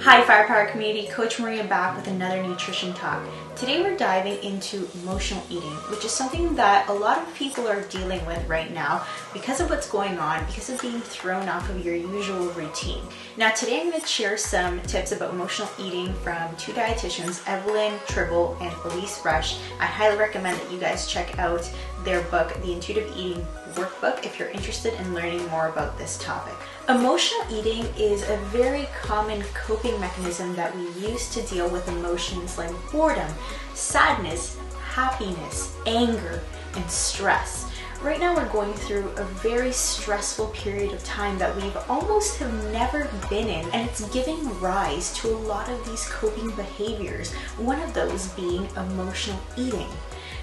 Hi FirePower community, Coach Maria back with another nutrition talk. Today we're diving into emotional eating, which is something that a lot of people are dealing with right now because of what's going on, because of being thrown off of your usual routine. Now today I'm going to share some tips about emotional eating from two dietitians, Evelyn Tribble and Elise Rush. I highly recommend that you guys check out their book, The Intuitive Eating Workbook, if you're interested in learning more about this topic. Emotional eating is a very common coping mechanism that we use to deal with emotions like boredom, sadness, happiness, anger, and stress. Right now we're going through a very stressful period of time that we've almost have never been in, and it's giving rise to a lot of these coping behaviors, one of those being emotional eating.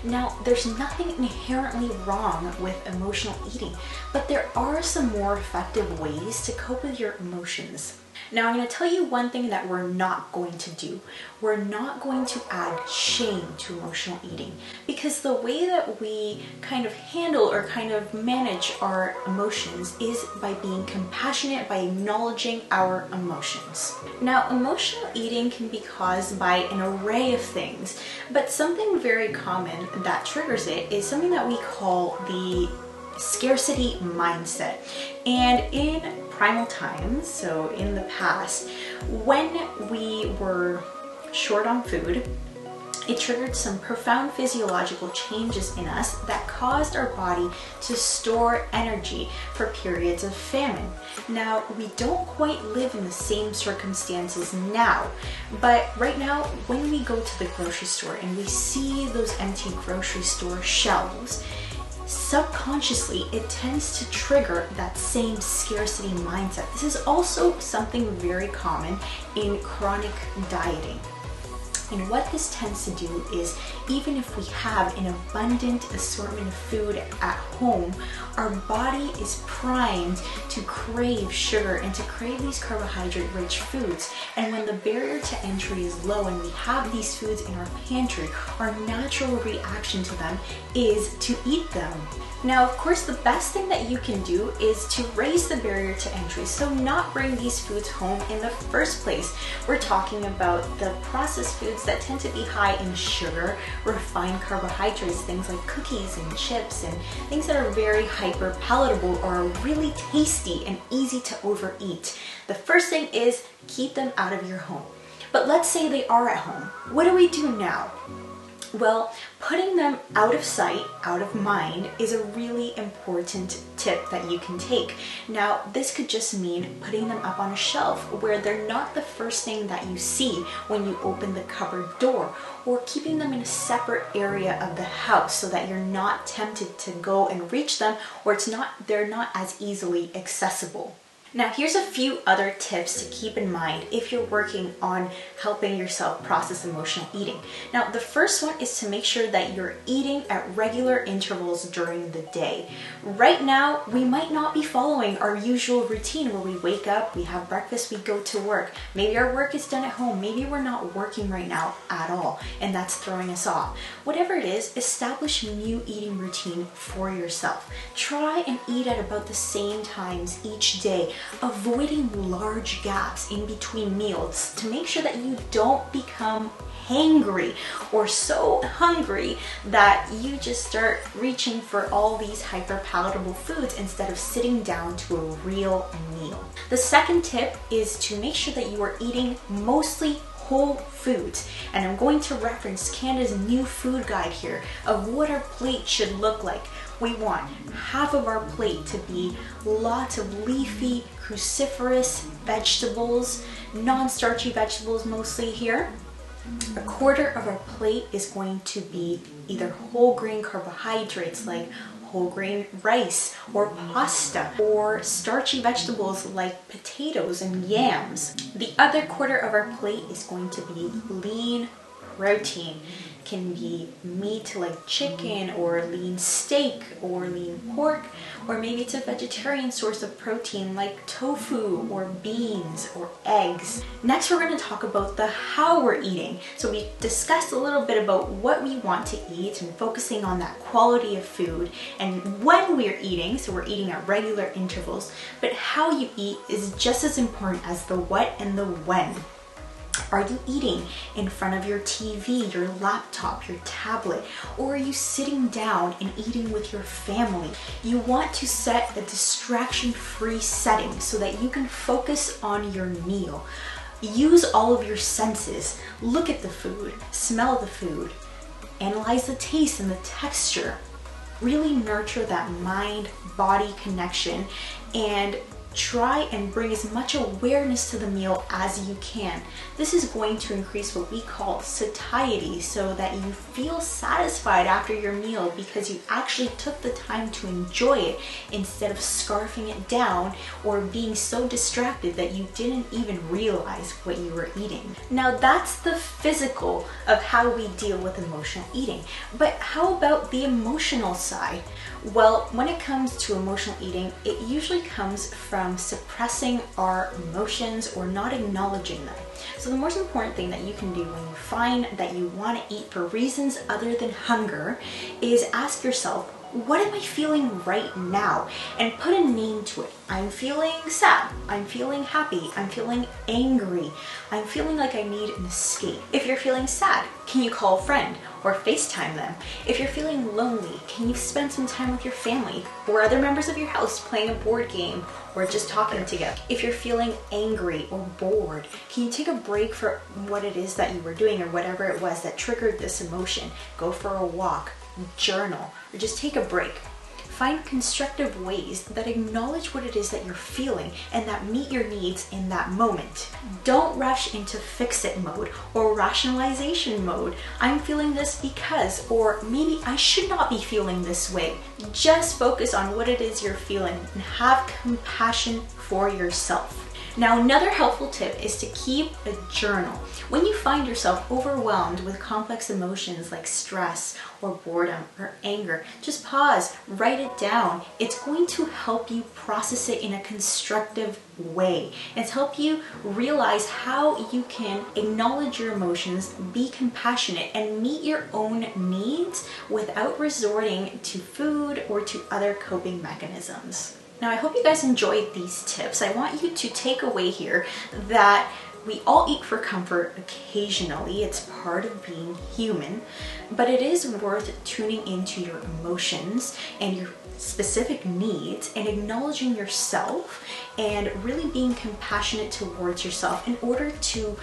Now, there's nothing inherently wrong with emotional eating, but there are some more effective ways to cope with your emotions. Now, I'm going to tell you one thing that we're not going to do. We're not going to add shame to emotional eating, because the way that we kind of handle or kind of manage our emotions is by being compassionate, by acknowledging our emotions. Now, emotional eating can be caused by an array of things, but something very common that triggers it is something that we call the scarcity mindset. And in primal times, so in the past, when we were short on food, it triggered some profound physiological changes in us that caused our body to store energy for periods of famine. Now, we don't quite live in the same circumstances now, but right now, when we go to the grocery store and we see those empty grocery store shelves, subconsciously, it tends to trigger that same scarcity mindset. This is also something very common in chronic dieting. And what this tends to do is, even if we have an abundant assortment of food at home, our body is primed to crave sugar and to crave these carbohydrate-rich foods. And when the barrier to entry is low and we have these foods in our pantry, our natural reaction to them is to eat them. Now, of course, the best thing that you can do is to raise the barrier to entry, so not bring these foods home in the first place. We're talking about the processed foods that tend to be high in sugar, refined carbohydrates, things like cookies and chips, and things that are very hyper palatable or are really tasty and easy to overeat. The first thing is keep them out of your home. But let's say they are at home. What do we do now? Well, putting them out of sight, out of mind, is a really important tip that you can take. Now, this could just mean putting them up on a shelf where they're not the first thing that you see when you open the cupboard door, or keeping them in a separate area of the house so that you're not tempted to go and reach them, or they're not as easily accessible. Now, here's a few other tips to keep in mind if you're working on helping yourself process emotional eating. Now, the first one is to make sure that you're eating at regular intervals during the day. Right now, we might not be following our usual routine where we wake up, we have breakfast, we go to work. Maybe our work is done at home. Maybe we're not working right now at all, and that's throwing us off. Whatever it is, establish a new eating routine for yourself. Try and eat at about the same times each day, avoiding large gaps in between meals to make sure that you don't become hangry or so hungry that you just start reaching for all these hyper palatable foods instead of sitting down to a real meal. The second tip is to make sure that you are eating mostly whole foods, and I'm going to reference Canada's new food guide here of what our plate should look like. We want half of our plate to be lots of leafy, cruciferous vegetables, non-starchy vegetables mostly here. A quarter of our plate is going to be either whole grain carbohydrates like whole grain rice or pasta, or starchy vegetables like potatoes and yams. The other quarter of our plate is going to be lean protein. Can be meat like chicken or lean steak or lean pork, or maybe it's a vegetarian source of protein like tofu or beans or eggs. Next, we're going to talk about the how we're eating. So we discussed a little bit about what we want to eat and focusing on that quality of food and when we're eating, so we're eating at regular intervals, but how you eat is just as important as the what and the when. Are you eating in front of your TV, your laptop, your tablet, or are you sitting down and eating with your family? You want to set a distraction-free setting so that you can focus on your meal. Use all of your senses. Look at the food, smell the food, analyze the taste and the texture. Really nurture that mind-body connection and try and bring as much awareness to the meal as you can. This is going to increase what we call satiety, so that you feel satisfied after your meal because you actually took the time to enjoy it instead of scarfing it down or being so distracted that you didn't even realize what you were eating. Now that's the physical of how we deal with emotional eating. But how about the emotional side? Well, when it comes to emotional eating, it usually comes from suppressing our emotions or not acknowledging them. So the most important thing that you can do when you find that you want to eat for reasons other than hunger is ask yourself, what am I feeling right now? And put a name to it. I'm feeling sad. I'm feeling happy. I'm feeling angry. I'm feeling like I need an escape. If you're feeling sad, can you call a friend or FaceTime them? If you're feeling lonely, can you spend some time with your family or other members of your house playing a board game or just talking together? If you're feeling angry or bored, can you take a break for what it is that you were doing or whatever it was that triggered this emotion? Go for a walk, journal, or just take a break. Find constructive ways that acknowledge what it is that you're feeling and that meet your needs in that moment. Don't rush into fix-it mode or rationalization mode. I'm feeling this because, or maybe I should not be feeling this way. Just focus on what it is you're feeling and have compassion for yourself. Now, another helpful tip is to keep a journal. When you find yourself overwhelmed with complex emotions like stress or boredom or anger, just pause, write it down. It's going to help you process it in a constructive way. It's help you realize how you can acknowledge your emotions, be compassionate, and meet your own needs without resorting to food or to other coping mechanisms. Now, I hope you guys enjoyed these tips. I want you to take away here that we all eat for comfort occasionally. It's part of being human, but it is worth tuning into your emotions and your specific needs and acknowledging yourself and really being compassionate towards yourself in order to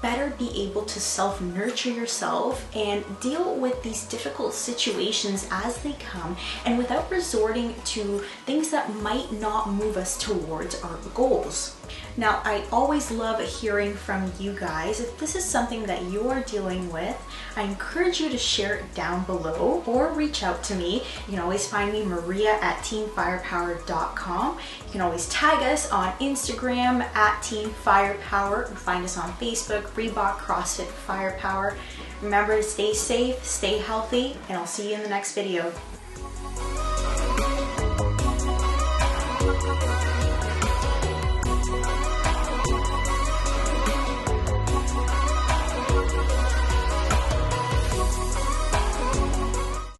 better be able to self-nurture yourself and deal with these difficult situations as they come, and without resorting to things that might not move us towards our goals. Now, I always love hearing from you guys. If this is something that you're dealing with, I encourage you to share it down below or reach out to me. You can always find me, Maria@teamfirepower.com. You can always tag us on Instagram @teamfirepower, or find us on Facebook, Reebok CrossFit Firepower. Remember to stay safe, stay healthy, and I'll see you in the next video.